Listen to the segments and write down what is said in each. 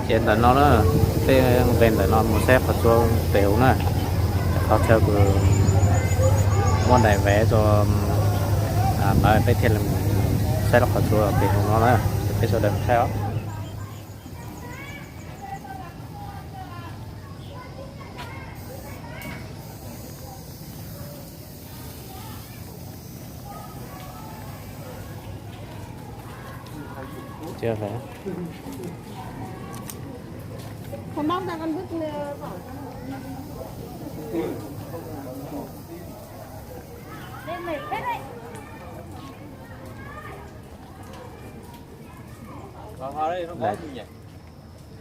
trên là nó đó bên là nó một xe phải cho tiểu nè họ theo cái món này vẽ cho nói phải thêm là xe nó phải cho tiền của nó nè cái số đằng theo chưa phải không bóc ra con vứt vỏ lên mệt hết đấy. Còn ở đây nó có gì vậy?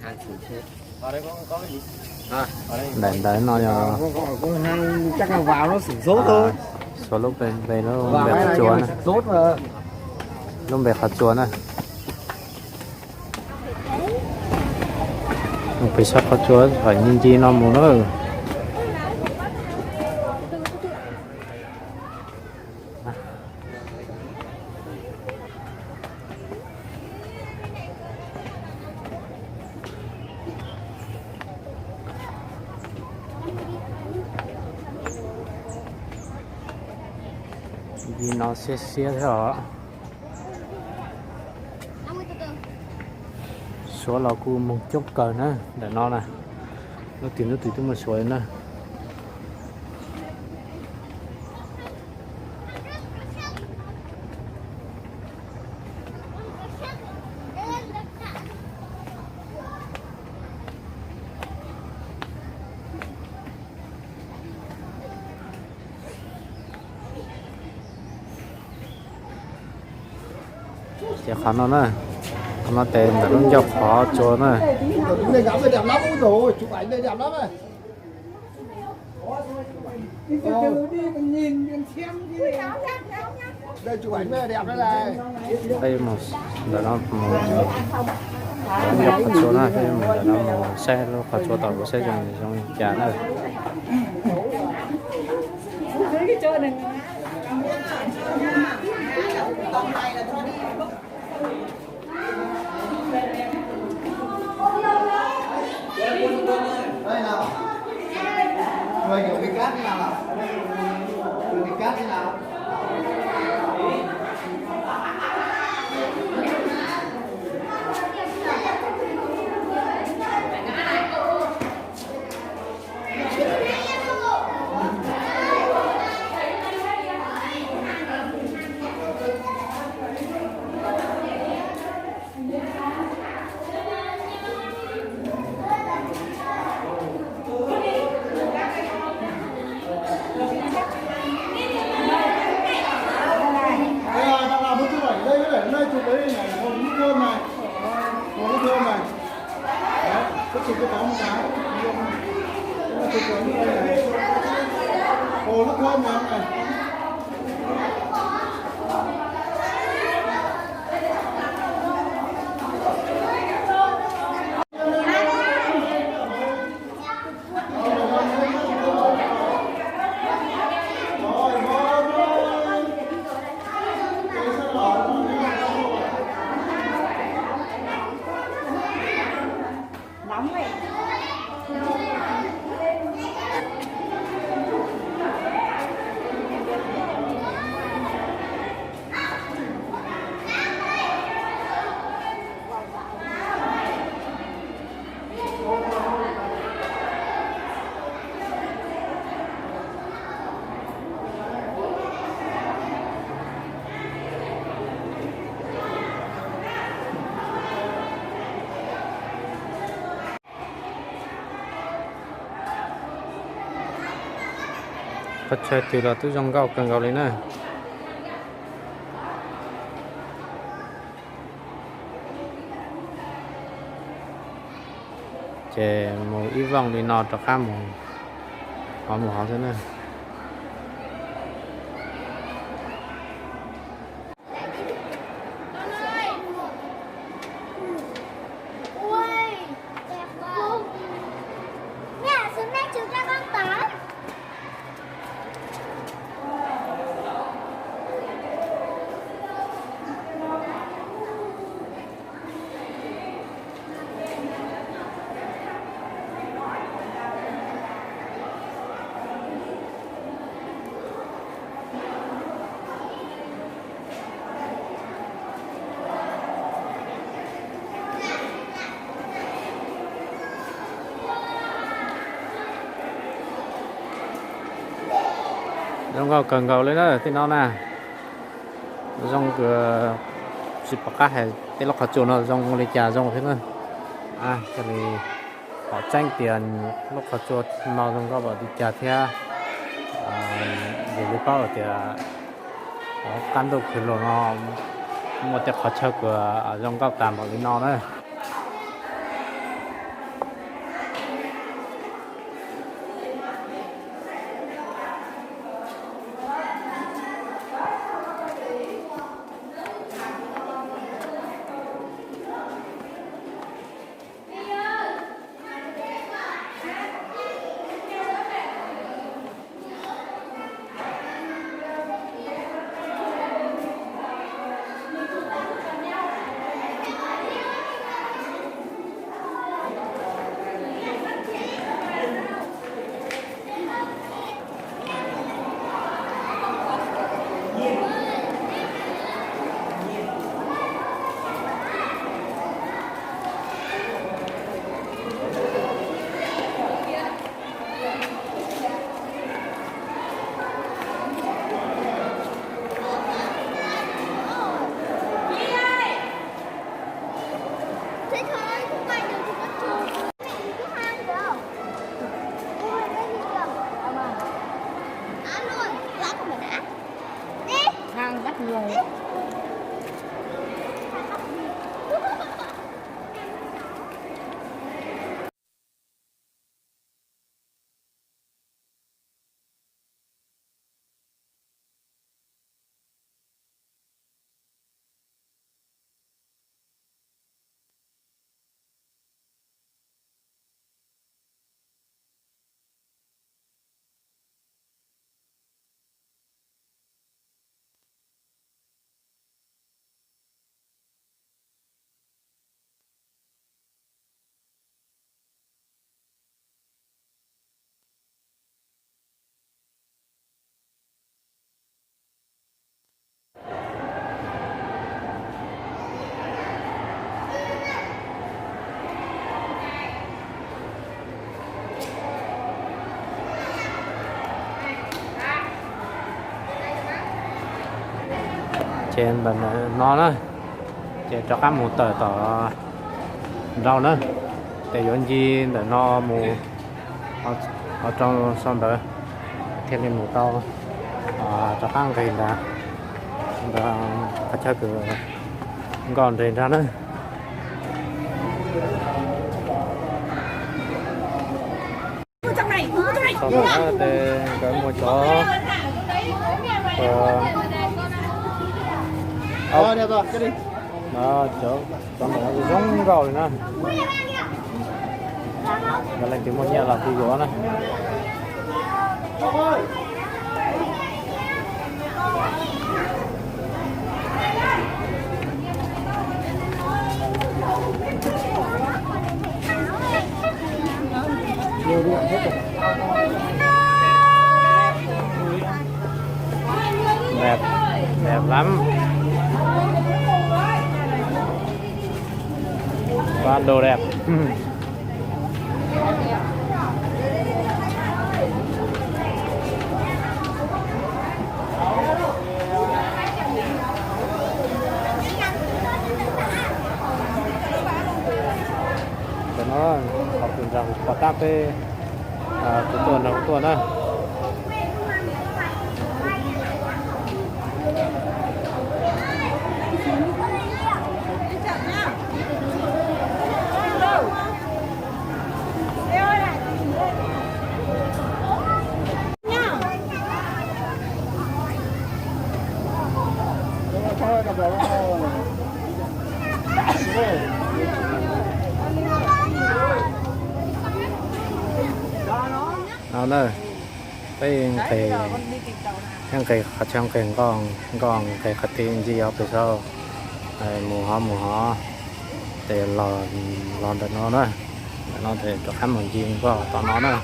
Hàng thử thế. Ở đây có cái gì? À, ở đây. đấy nó cho có hang chắc là vào nó sửng sốt thôi. số lúc về nó Vào về cái khát này chúa này sốt mà. lúc về khát chúa này phải sao khát chúa phải nhìn chi nó muốn nó vì nó xe theo đó số là cu một chút cờ nữa để nó nè nó tìm nó tùy tới một số nữa chỉ khó nó tên là nó dọc khó cho nó Đây ngắm đây đẹp lắm rồi, chụp ảnh đây đẹp lắm này. Đi từ đi mình nhìn mình xem đi. Đây chụp ảnh đây đẹp đây này. đây một là nó một dọc khó cho nó đây một là nó một xe nó khó cho tàu của xe trong chán rồi cái chỗ này Đây nào. Người kiểu cái cát thế nào nào? Cái cát thế nào? Chụp cái bóng cái chụp cái này hồ nó thơm này nóng vậy. có chơi từ là tôi trong gạo cần gạo lấy này chè một ít vòng thì nọ cho khám một họ thế này Ui, đẹp không? Mẹ, xuống đây chúng ta con tán. trong có cần cầu lên đó thì nó nè trong cái xịt bạc cá hay cái lọc hạt chuột nó trong lấy trà trong thế nữa cái này họ tranh tiền lúc hạt chuột nó trong có bảo đi trà theo để lúc đó thì cán đồ thì nó một cái hạt chuột của trong các tạm bảo đi nó đấy thế thôi không quay được thì có chùa thứ hai được không? Ôi cái gì kìa á luôn lá của mình đã đi Thang bắt người. trên bên nó đó chỉ cho các một tờ rau nữa để dọn gì để nó mù ở trong xong đó thêm lên một tao cho các người đã chơi cửa còn thì ra nữa Trong này. sau đó để cái một chó Đẹp rồi, cái đi. đó chỗ còn nó giống rồi nữa và lên tiếng một nhà là thì gió này Nhiều điện hết rồi. đẹp đẹp lắm toàn đồ đẹp nó học từng rằng có táp cái của tuần đó Thôi là bỏ vào. nó nữa cái cái khát trong cái con cái khát tiền gì ở phía sau mùa họ để lò được nó nữa nó để cho khám một gì có tao nó nữa